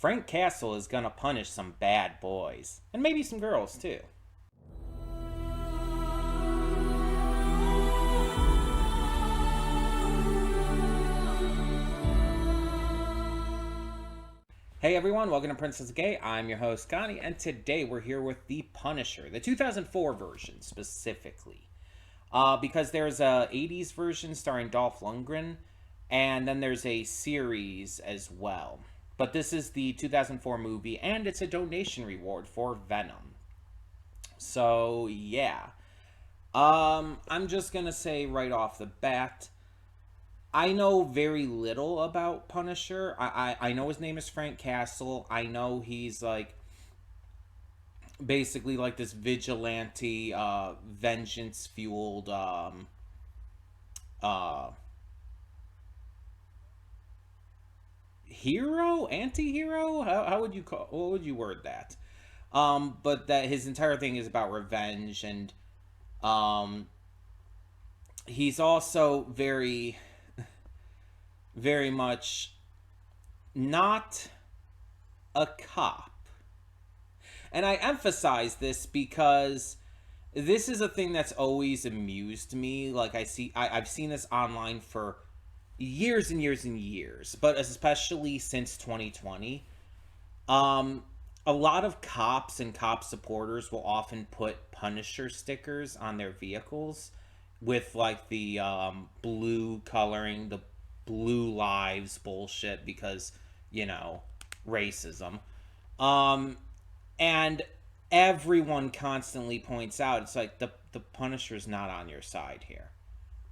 Frank Castle is gonna punish some bad boys. And maybe some girls, too. Hey everyone, welcome to Princess Gay. I'm your host, Connie, and today we're here with The Punisher, the 2004 version specifically. Because there's a 80s version starring Dolph Lundgren, and then there's a series as well. But this is the 2004 movie, and it's a donation reward for Venom. So, yeah. I'm just gonna say right off the bat, I know very little about Punisher. I know his name is Frank Castle. I know he's like basically like this vigilante, vengeance fueled uh hero, anti-hero. How would you call, what would you word that? But that his entire thing is about revenge, and um he's also very much not a cop. And I emphasize this because this is a thing that's always amused me. Like I've seen this online for years and years and years, but especially since 2020. A lot of cops and cop supporters will often put Punisher stickers on their vehicles with like the blue coloring, the blue lives bullshit because, you know, racism. Um, and everyone constantly points out it's like the Punisher's not on your side here.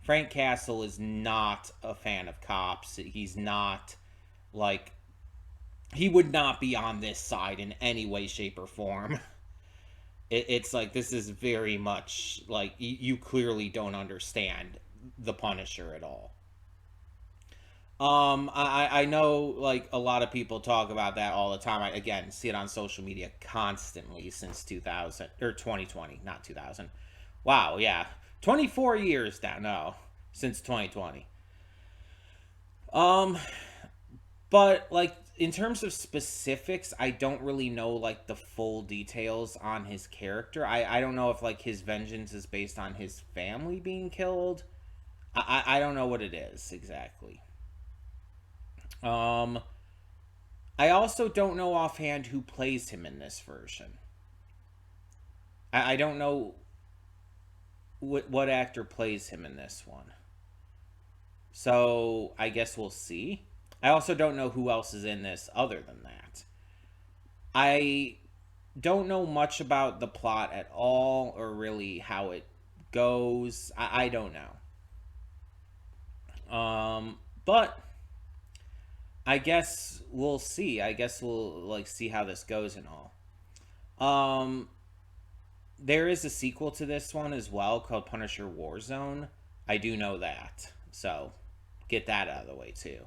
Frank Castle is not a fan of cops. He's not like he would not be on this side in any way, shape, or form. It's like this is very much like you clearly don't understand the Punisher at all. I know like a lot of people talk about that all the time. I again see it on social media constantly since 2000 or 2020, not 2000. Wow, yeah. 24 years now, no, since 2020. Um but like in terms of specifics, I don't really know like the full details on his character. I don't know if like his vengeance is based on his family being killed. I don't know what it is exactly. Um, I also don't know offhand who plays him in this version. I don't know what actor plays him in this one. So I guess we'll see. I also don't know who else is in this other than that. I don't know much about the plot at all or really how it goes. I don't know. But I guess we'll see. I guess we'll like see how this goes and all. Um, there is a sequel to this one as well called Punisher Warzone. I do know that, so get that out of the way too.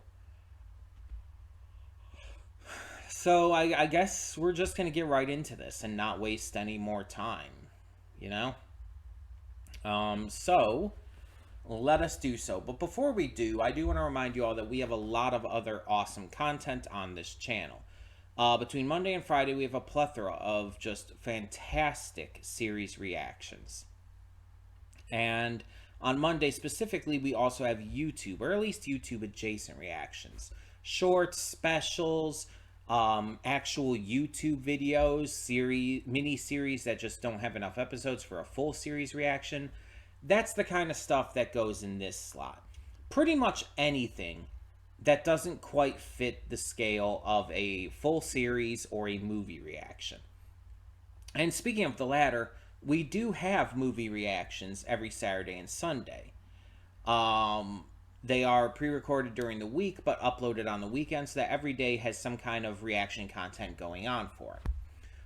So I guess we're just gonna get right into this and not waste any more time, you know. So let us do so. But before we do, I do want to remind you all that we have a lot of other awesome content on this channel. Between Monday and Friday, we have a plethora of just fantastic series reactions. And on Monday specifically, we also have YouTube, or at least YouTube adjacent reactions. Shorts, specials, actual YouTube videos, mini series that just don't have enough episodes for a full series reaction. That's the kind of stuff that goes in this slot. Pretty much anything that doesn't quite fit the scale of a full series or a movie reaction. And speaking of the latter, we do have movie reactions every Saturday and Sunday. They are pre-recorded during the week, but uploaded on the weekend, so that every day has some kind of reaction content going on for it.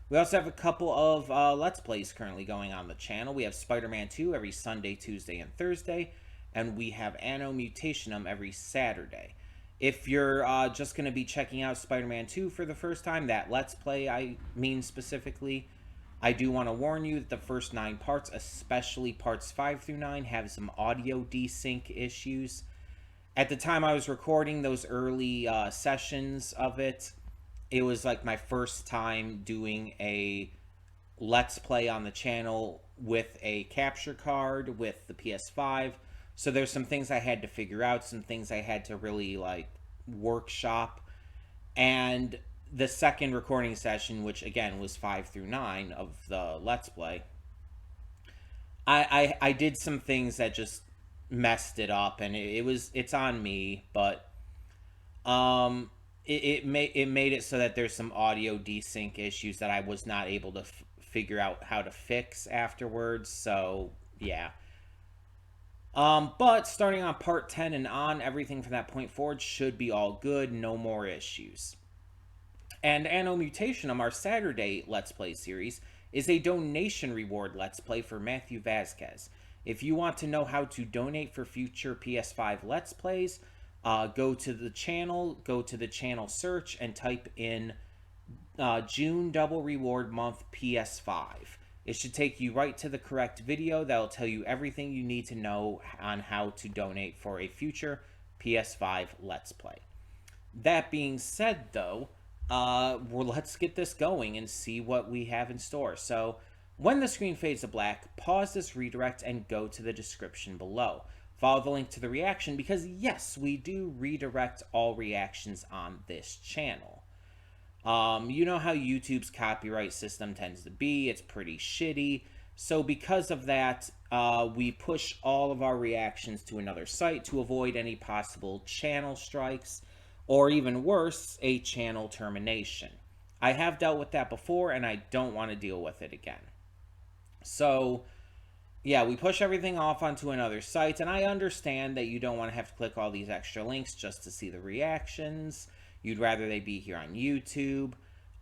We also have a couple of Let's Plays currently going on the channel. We have Spider-Man 2 every Sunday, Tuesday, and Thursday, and we have Anno Mutationum every Saturday. If you're just going to be checking out Spider-Man 2 for the first time, that Let's Play I mean specifically, I do want to warn you that the first 9 parts, especially parts 5 through 9, have some audio desync issues. At the time I was recording those early sessions of it, it was like my first time doing a Let's Play on the channel with a capture card with the PS5. So there's some things I had to figure out, some things I had to really like workshop. And the second recording session, which again was 5 through 9 of the Let's Play, I did some things that just messed it up, and it's on me, but it made it so that there's some audio desync issues that I was not able to figure out how to fix afterwards. So yeah. But starting on part 10 and on, everything from that point forward should be all good, no more issues. And Anno Mutationum, our Saturday Let's Play series, is a donation reward Let's Play for Matthew Vasquez. If you want to know how to donate for future PS5 Let's Plays, go to the channel search, and type in June Double Reward Month PS5. It should take you right to the correct video that will tell you everything you need to know on how to donate for a future PS5 Let's Play. That being said, though, well, let's get this going and see what we have in store. So, when the screen fades to black, pause this redirect and go to the description below. Follow the link to the reaction because, yes, we do redirect all reactions on this channel. You know how YouTube's copyright system tends to be. It's pretty shitty. So because of that, we push all of our reactions to another site to avoid any possible channel strikes, or even worse, a channel termination. I have dealt with that before, and I don't want to deal with it again. So, yeah, we push everything off onto another site, and I understand that you don't want to have to click all these extra links just to see the reactions. You'd rather they be here on YouTube.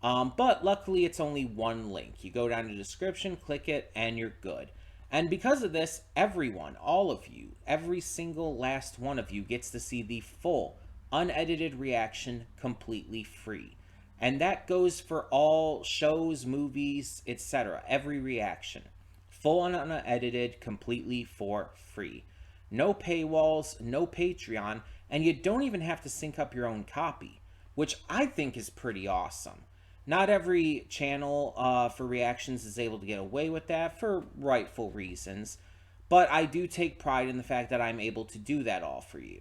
But luckily, it's only one link. You go down to the description, click it, and you're good. And because of this, everyone, all of you, every single last one of you gets to see the full, unedited reaction completely free. And that goes for all shows, movies, etc. Every reaction. Full and unedited, completely for free. No paywalls, no Patreon, and you don't even have to sync up your own copy, which I think is pretty awesome. Not every channel for reactions is able to get away with that for rightful reasons, but I do take pride in the fact that I'm able to do that all for you.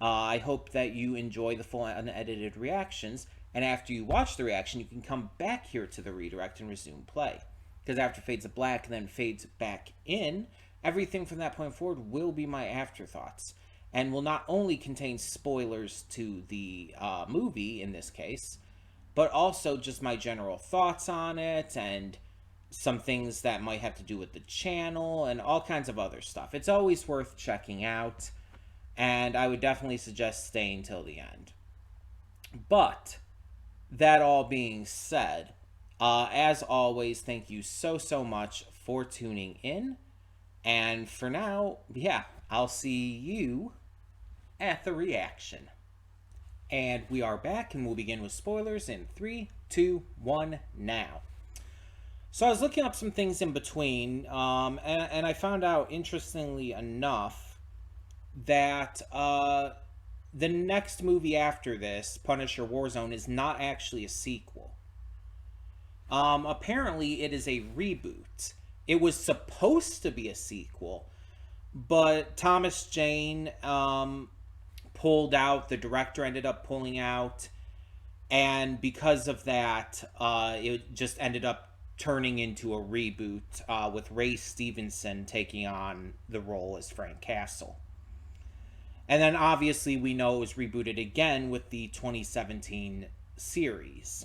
I hope that you enjoy the full unedited reactions, and after you watch the reaction, you can come back here to the redirect and resume play. Because after fades to black and then fades back in, everything from that point forward will be my afterthoughts, and will not only contain spoilers to the movie, in this case, but also just my general thoughts on it, and some things that might have to do with the channel, and all kinds of other stuff. It's always worth checking out, and I would definitely suggest staying till the end. But, that all being said, as always, thank you so much for tuning in, and for now, yeah, I'll see you at the reaction. And we are back, and we'll begin with spoilers in 3, 2, 1, now. So I was looking up some things in between, and I found out, interestingly enough, that the next movie after this, Punisher Warzone, is not actually a sequel. Apparently, it is a reboot. It was supposed to be a sequel, but Thomas Jane pulled out, the director ended up pulling out, and because of that, it just ended up turning into a reboot with Ray Stevenson taking on the role as Frank Castle. And then obviously we know it was rebooted again with the 2017 series.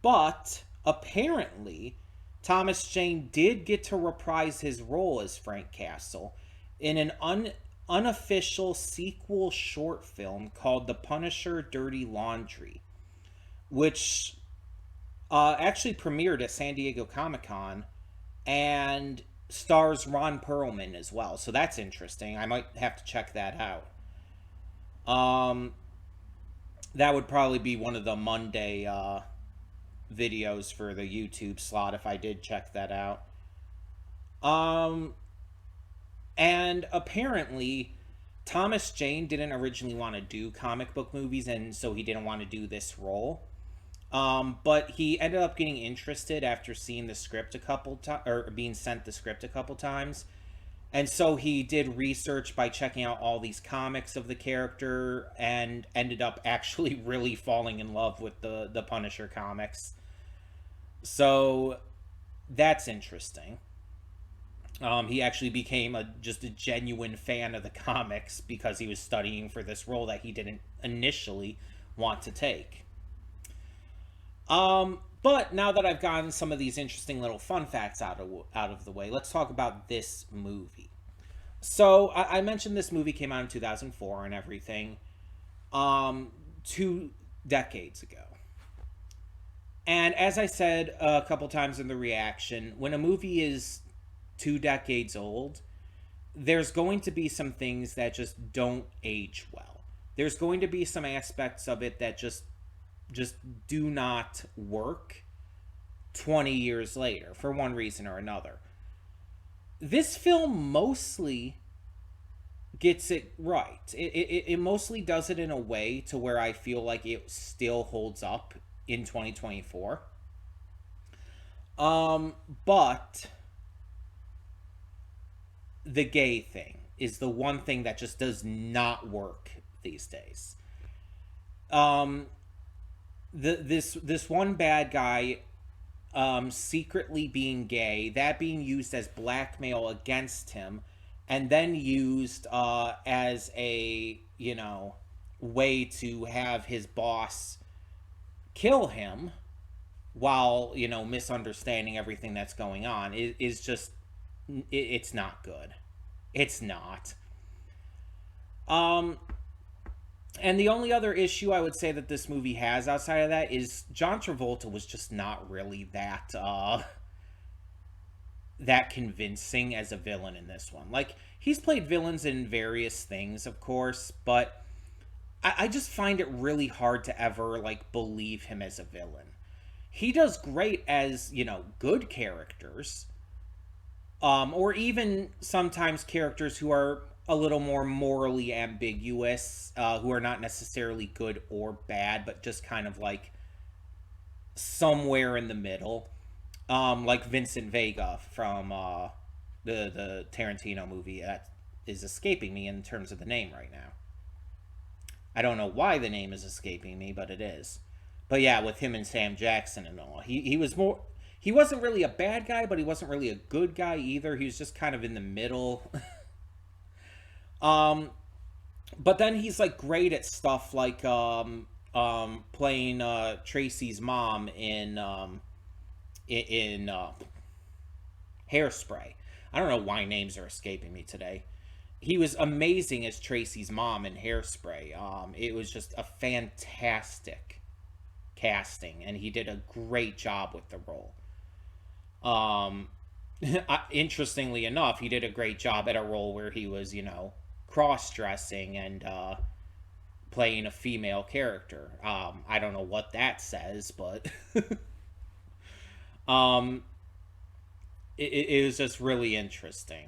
But apparently, Thomas Jane did get to reprise his role as Frank Castle in an unofficial sequel short film called The Punisher Dirty Laundry, which actually premiered at San Diego Comic-Con and stars Ron Perlman as well. So that's interesting. I might have to check that out. That would probably be one of the Monday videos for the YouTube slot if I did check that out. And apparently Thomas Jane didn't originally want to do comic book movies, and so he didn't want to do this role. But he ended up getting interested after seeing the script a couple times, or being sent the script a couple times. And so he did research by checking out all these comics of the character and ended up actually really falling in love with the Punisher comics. So that's interesting. He actually became just a genuine fan of the comics because he was studying for this role that he didn't initially want to take. But now that I've gotten some of these interesting little fun facts out of the way, let's talk about this movie. So I mentioned this movie came out in 2004 and everything, 2 decades ago. And as I said a couple times in the reaction, when a movie is 2 decades old, there's going to be some things that just don't age well. There's going to be some aspects of it that just do not work 20 years later for one reason or another. This film mostly gets it right. It mostly does it in a way to where I feel like it still holds up in 2024. But the gay thing is the one thing that just does not work these days. This one bad guy secretly being gay, that being used as blackmail against him, and then used as a, way to have his boss kill him while, misunderstanding everything that's going on is just, it's not good. It's not. And the only other issue I would say that this movie has outside of that is John Travolta was just not really that convincing as a villain in this one. Like, he's played villains in various things, of course, but I just find it really hard to ever, believe him as a villain. He does great as, good characters, or even sometimes characters who are a little more morally ambiguous, who are not necessarily good or bad, but just kind of somewhere in the middle. Like Vincent Vega from the Tarantino movie that is escaping me in terms of the name right now. I don't know why the name is escaping me, but it is. But yeah, with him and Sam Jackson and all. He was more... He wasn't really a bad guy, but he wasn't really a good guy either. He was just kind of in the middle. But then he's great at stuff like playing Tracy's mom in Hairspray. I don't know why names are escaping me today. He was amazing as Tracy's mom in Hairspray. It was just a fantastic casting, and he did a great job with the role. Interestingly enough, he did a great job at a role where he was, cross-dressing and playing a female character. I don't know what that says, but it was just really interesting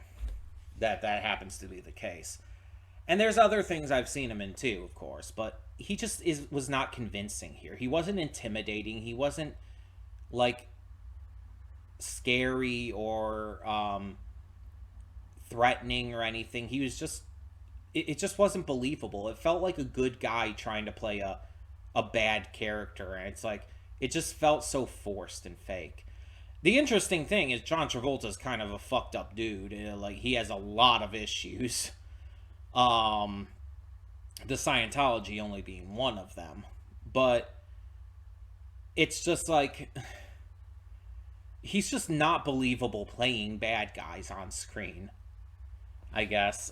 that happens to be the case. And there's other things I've seen him in too, of course, but he just was not convincing here. He wasn't intimidating. He wasn't scary or threatening or anything. He was just... It just wasn't believable. It felt like a good guy trying to play a bad character, and it's it just felt so forced and fake. The interesting thing is John Travolta's kind of a fucked up dude. He has a lot of issues. The Scientology only being one of them. But it's just he's just not believable playing bad guys on screen, I guess.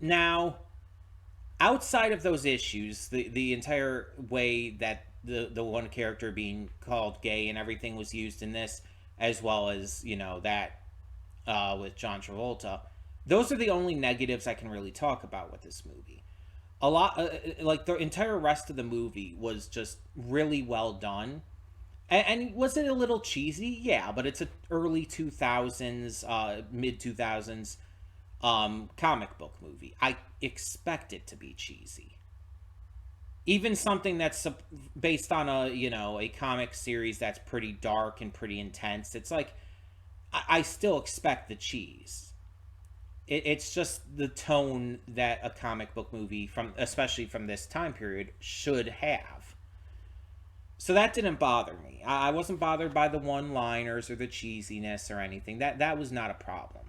Now, outside of those issues, the entire way that the one character being called gay and everything was used in this, as well as, that with John Travolta, those are the only negatives I can really talk about with this movie. A lot, the entire rest of the movie was just really well done. And was it a little cheesy? Yeah, but it's a early 2000s, mid 2000s comic book movie. I expect it to be cheesy. Even something that's based on a comic series that's pretty dark and pretty intense. It's like I still expect the cheese. It's just the tone that a comic book movie especially from this time period, should have. So that didn't bother me. I wasn't bothered by the one-liners or the cheesiness or anything. That was not a problem.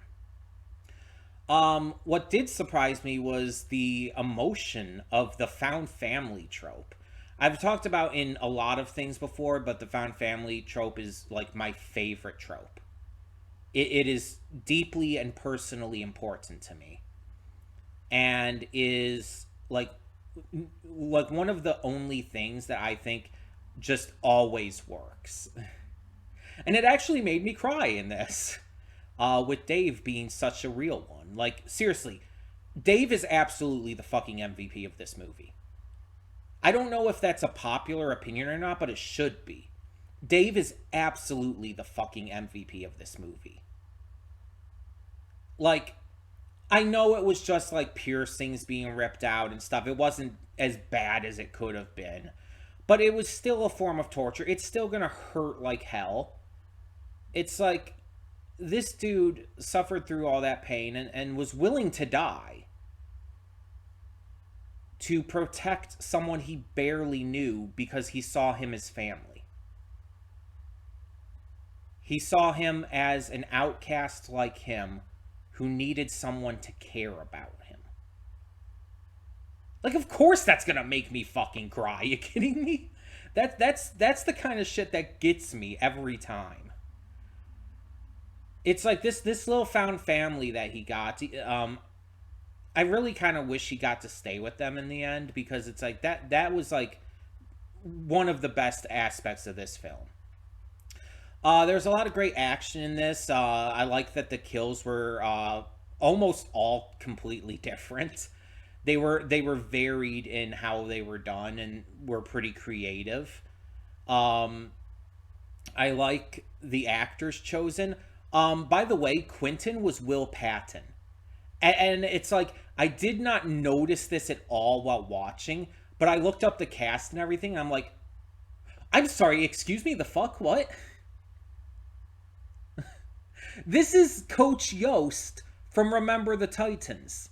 What did surprise me was the emotion of the found family trope. I've talked about in a lot of things before, but the found family trope is like my favorite trope. It is deeply and personally important to me, and is like one of the only things that I think just always works. And it actually made me cry in this, with Dave being such a real one. Like, seriously, Dave is absolutely the fucking MVP of this movie. I don't know if that's a popular opinion or not, but it should be. Dave is absolutely the fucking MVP of this movie. Like, I know it was just like piercings being ripped out and stuff. It wasn't as bad as it could have been. But it was still a form of torture. It's still gonna hurt like hell. It's like, this dude suffered through all that pain and was willing to die to protect someone he barely knew because he saw him as family. He saw him as an outcast like him who needed someone to care about him. Like, of course that's gonna make me fucking cry. Are you kidding me? That's the kind of shit that gets me every time. It's like this little found family that he got. I really kind of wish he got to stay with them in the end, because it's like that was like one of the best aspects of this film. There's a lot of great action in this. I like that the kills were almost all completely different. They were varied in how they were done and were pretty creative. I like the actors chosen. By the way, Quentin was Will Patton. And it's like, I did not notice this at all while watching, but I looked up the cast and everything, and I'm like, I'm sorry, excuse me, the fuck? What? This is Coach Yost from Remember the Titans.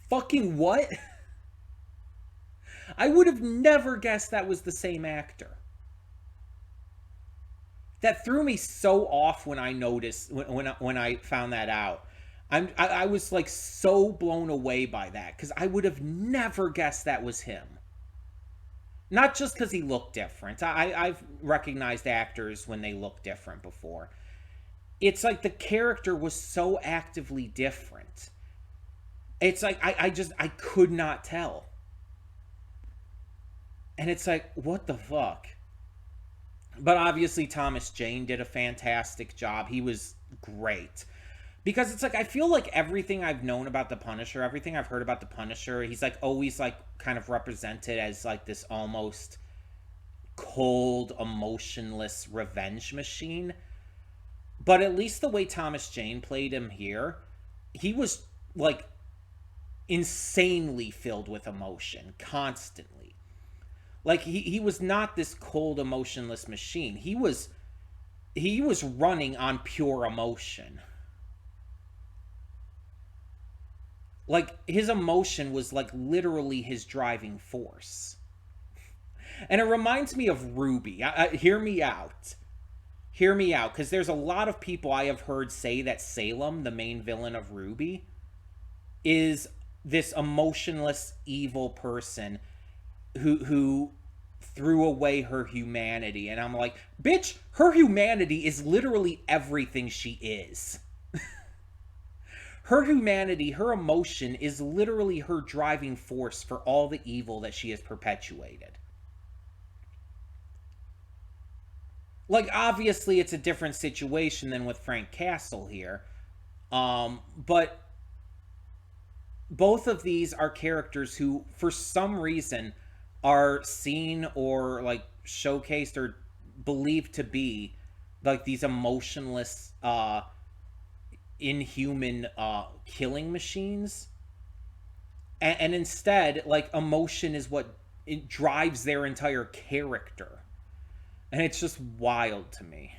Fucking what? I would have never guessed that was the same actor. That threw me so off when I noticed, when I found that out. I was like so blown away by that, because I would have never guessed that was him. Not just because he looked different. I've recognized actors when they look different before. It's like the character was so actively different. It's like I could not tell. And it's like, what the fuck? But obviously Thomas Jane did a fantastic job. He was great. Because it's like, I feel like everything I've known about the Punisher, everything I've heard about the Punisher, he's like always like kind of represented as like this almost cold, emotionless revenge machine. But at least the way Thomas Jane played him here, he was like insanely filled with emotion constantly. Like he was not this cold, emotionless machine. He was running on pure emotion. Like, his emotion was like literally his driving force. And it reminds me of Ruby. Hear me out. Hear me out, because there's a lot of people I have heard say that Salem, the main villain of Ruby, is this emotionless, evil person who threw away her humanity. And I'm like, bitch, her humanity is literally everything she is. Her humanity, her emotion is literally her driving force for all the evil that she has perpetuated. Like, obviously it's a different situation than with Frank Castle here. But both of these are characters who, for some reason, are seen or like showcased or believed to be like these emotionless inhuman killing machines, and instead, like, emotion is what it drives their entire character, and it's just wild to me.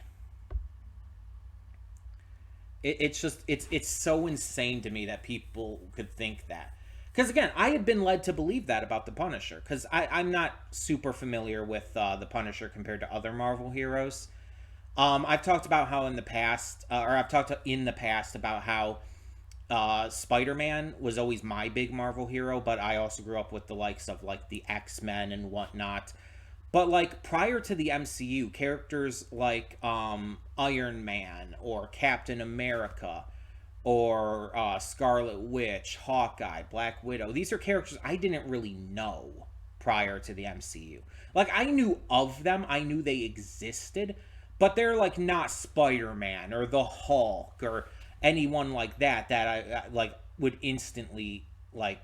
It's just it's so insane to me that people could think that. Because again, I had been led to believe that about the Punisher. Because I'm not super familiar with the Punisher compared to other Marvel heroes. I've talked about how in the past, or I've talked in the past about how Spider-Man was always my big Marvel hero, but I also grew up with the likes of like the X-Men and whatnot. But like prior to the MCU, characters like Iron Man or Captain America or Scarlet Witch, Hawkeye, Black Widow, these are characters I didn't really know prior to the MCU. Like I knew of them, I knew they existed, but they're like not Spider-Man or the Hulk or anyone like that I like would instantly like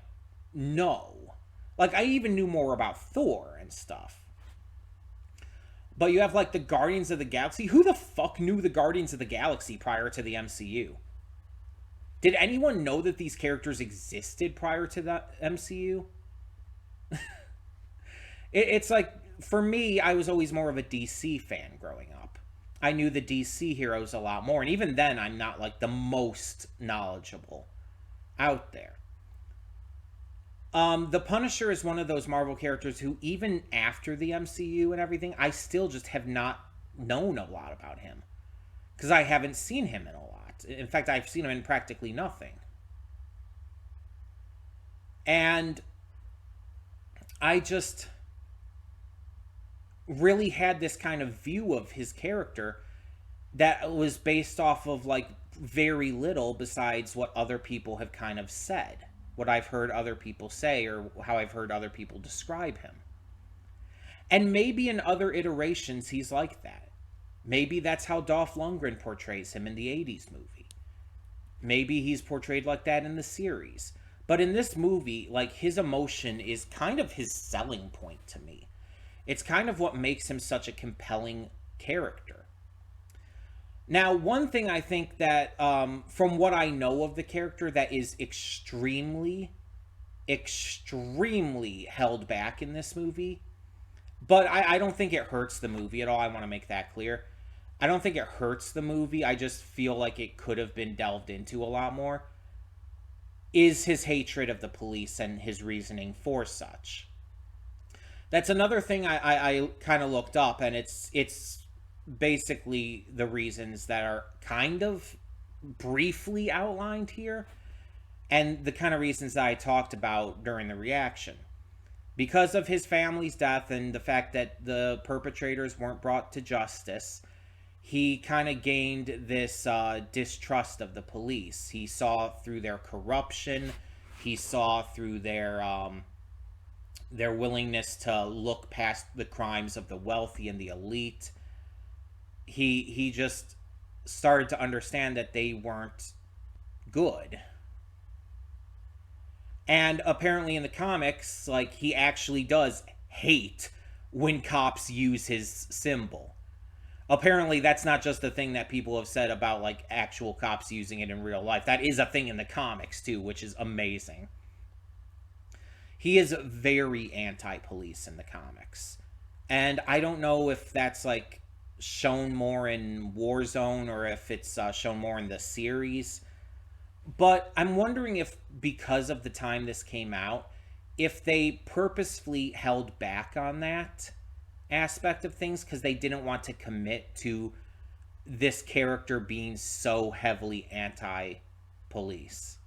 know. Like I even knew more about Thor and stuff. But you have like the Guardians of the Galaxy. Who the fuck knew the Guardians of the Galaxy prior to the MCU? Did anyone know that these characters existed prior to the MCU? It's like, for me, I was always more of a DC fan growing up. I knew the DC heroes a lot more. And even then, I'm not like the most knowledgeable out there. The Punisher is one of those Marvel characters who, even after the MCU and everything, I still just have not known a lot about him. Because I haven't seen him in a lot. In fact, I've seen him in practically nothing. And I just really had this kind of view of his character that was based off of like very little besides what other people have kind of said, what I've heard other people say, or how I've heard other people describe him. And maybe in other iterations he's like that. Maybe that's how Dolph Lundgren portrays him in the 80s movie. Maybe he's portrayed like that in the series. But in this movie, like, his emotion is kind of his selling point to me. It's kind of what makes him such a compelling character. Now, one thing I think that, from what I know of the character, that is extremely, extremely held back in this movie, but I don't think it hurts the movie at all. I want to make that clear. I don't think it hurts the movie. I just feel like it could have been delved into a lot more, is his hatred of the police and his reasoning for such. That's another thing I kind of looked up, and it's basically the reasons that are kind of briefly outlined here, and the kind of reasons that I talked about during the reaction. Because of his family's death and the fact that the perpetrators weren't brought to justice, he kind of gained this distrust of the police. He saw through their corruption. He saw through their willingness to look past the crimes of the wealthy and the elite. He just started to understand that they weren't good. And apparently in the comics, like, he actually does hate when cops use his symbol. Apparently that's not just a thing that people have said about, like, actual cops using it in real life. That is a thing in the comics too, which is amazing. He is very anti-police in the comics. And I don't know if that's, like, shown more in Warzone or if it's shown more in the series. But I'm wondering if, because of the time this came out, if they purposefully held back on that aspect of things because they didn't want to commit to this character being so heavily anti-police.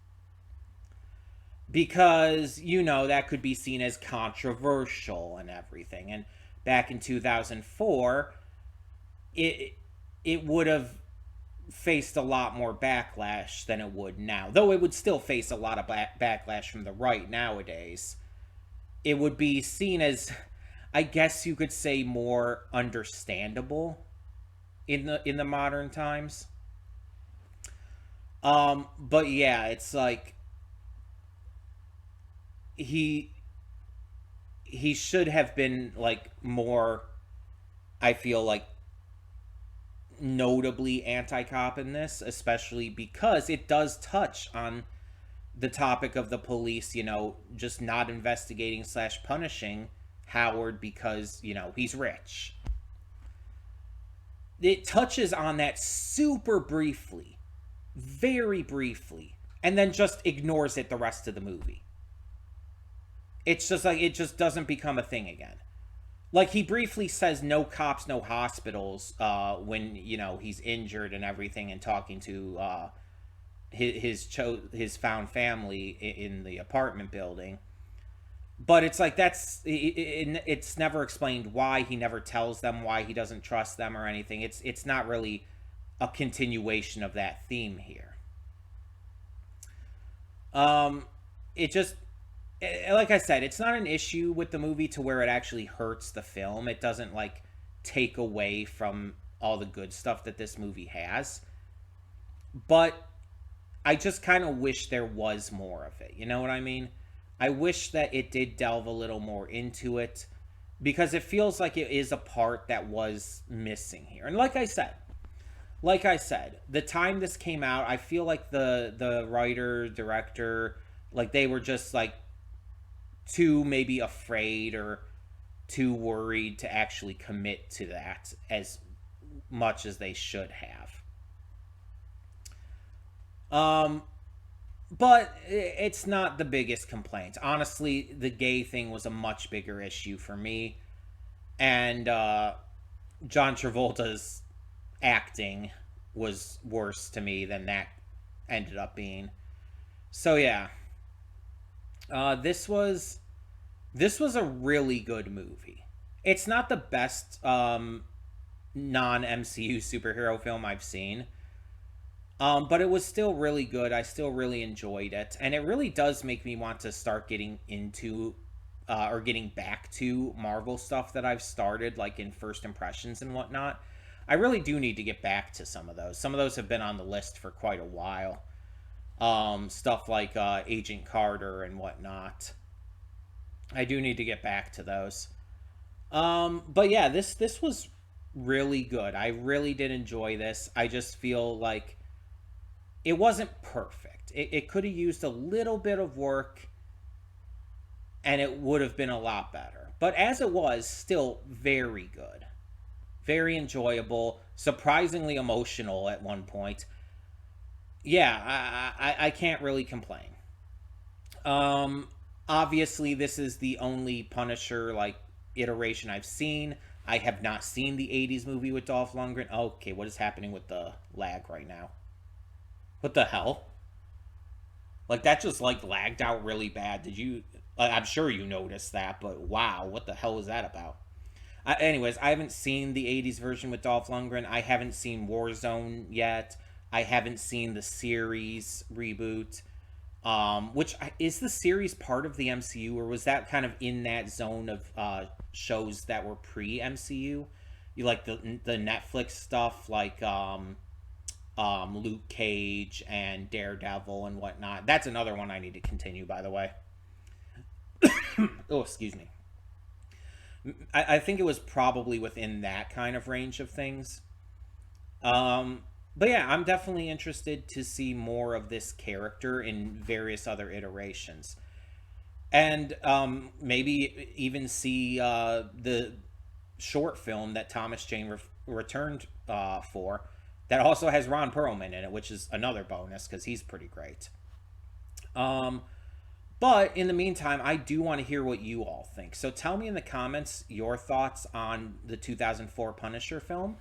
Because, you know, that could be seen as controversial and everything. And back in 2004, it would have faced a lot more backlash than it would now. Though it would still face a lot of backlash from the right nowadays. It would be seen as, I guess you could say, more understandable in the modern times. But yeah, it's like he should have been, like, more, I feel like, notably anti-cop in this, especially because it does touch on the topic of the police, just not investigating / punishing Howard because, he's rich. It touches on that super briefly, very briefly, and then just ignores it the rest of the movie. It's just like, it just doesn't become a thing again. Like, he briefly says no cops, no hospitals when, he's injured and everything, and talking to his found family in the apartment building. But it's like, it's never explained why. He never tells them why he doesn't trust them or anything. It's not really a continuation of that theme here. It just, like I said, it's not an issue with the movie to where it actually hurts the film. It doesn't like take away from all the good stuff that this movie has. But I just kind of wish there was more of it. You know what I mean? I wish that it did delve a little more into it, because it feels like it is a part that was missing here. And like I said, the time this came out, I feel like the writer, director, like they were just like too maybe afraid or too worried to actually commit to that as much as they should have. But it's not the biggest complaint. Honestly, the gay thing was a much bigger issue for me. And John Travolta's acting was worse to me than that ended up being. So yeah. This was a really good movie. It's not the best non-MCU superhero film I've seen. But it was still really good. I still really enjoyed it. And it really does make me want to start getting into or getting back to Marvel stuff that I've started, like in First Impressions and whatnot. I really do need to get back to some of those. Some of those have been on the list for quite a while. Stuff like Agent Carter and whatnot. I do need to get back to those. But yeah, this was really good. I really did enjoy this. I just feel like it wasn't perfect. It could have used a little bit of work, and it would have been a lot better. But as it was, still very good. Very enjoyable. Surprisingly emotional at one point. Yeah, I can't really complain. Obviously, this is the only Punisher, like, iteration I've seen. I have not seen the 80s movie with Dolph Lundgren. Okay, what is happening with the lag right now? What the hell? Like, that just, like, lagged out really bad. Did you... I'm sure you noticed that, but wow, what the hell is that about? Anyways, I haven't seen the 80s version with Dolph Lundgren. I haven't seen Warzone yet. I haven't seen the series reboot. Which, is the series part of the MCU, or was that kind of in that zone of shows that were pre-MCU? You like the Netflix stuff, like... Luke Cage and Daredevil and whatnot. That's another one I need to continue, by the way. Oh, excuse me. I think it was probably within that kind of range of things. But yeah, I'm definitely interested to see more of this character in various other iterations. And maybe even see the short film that Thomas Jane returned for. That also has Ron Perlman in it, which is another bonus because he's pretty great. But in the meantime, I do want to hear what you all think. So tell me in the comments your thoughts on the 2004 Punisher film.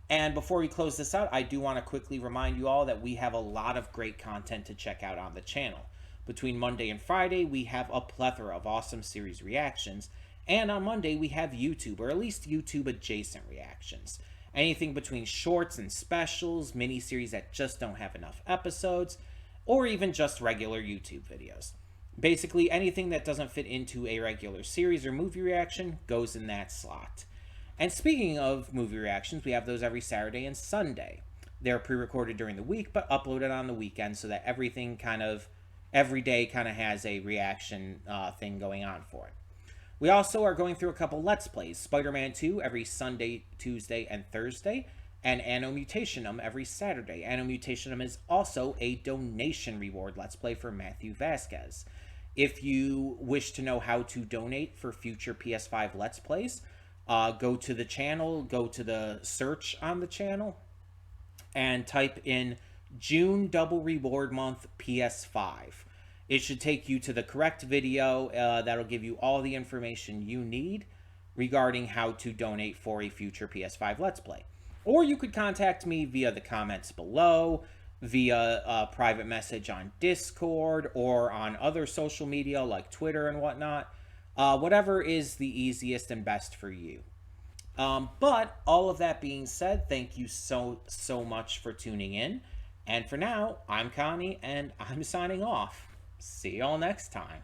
And before we close this out, I do want to quickly remind you all that we have a lot of great content to check out on the channel. Between Monday and Friday, we have a plethora of awesome series reactions. And on Monday, we have YouTube, or at least YouTube-adjacent reactions. Anything between shorts and specials, miniseries that just don't have enough episodes, or even just regular YouTube videos. Basically, anything that doesn't fit into a regular series or movie reaction goes in that slot. And speaking of movie reactions, we have those every Saturday and Sunday. They're pre-recorded during the week, but uploaded on the weekend so that every day kind of has a reaction thing going on for it. We also are going through a couple Let's Plays. Spider-Man 2 every Sunday, Tuesday, and Thursday. and Anno Mutationum every Saturday. Anno Mutationum is also a donation reward Let's Play for Matthew Vasquez. If you wish to know how to donate for future PS5 Let's Plays, go to the channel, go to the search on the channel, and type in June Double Reward Month PS5. It should take you to the correct video that'll give you all the information you need regarding how to donate for a future PS5 Let's Play. Or you could contact me via the comments below, via a private message on Discord, or on other social media like Twitter and whatnot. Whatever is the easiest and best for you. But all of that being said, thank you so much for tuning in. And for now, I'm Connie, and I'm signing off. See y'all next time.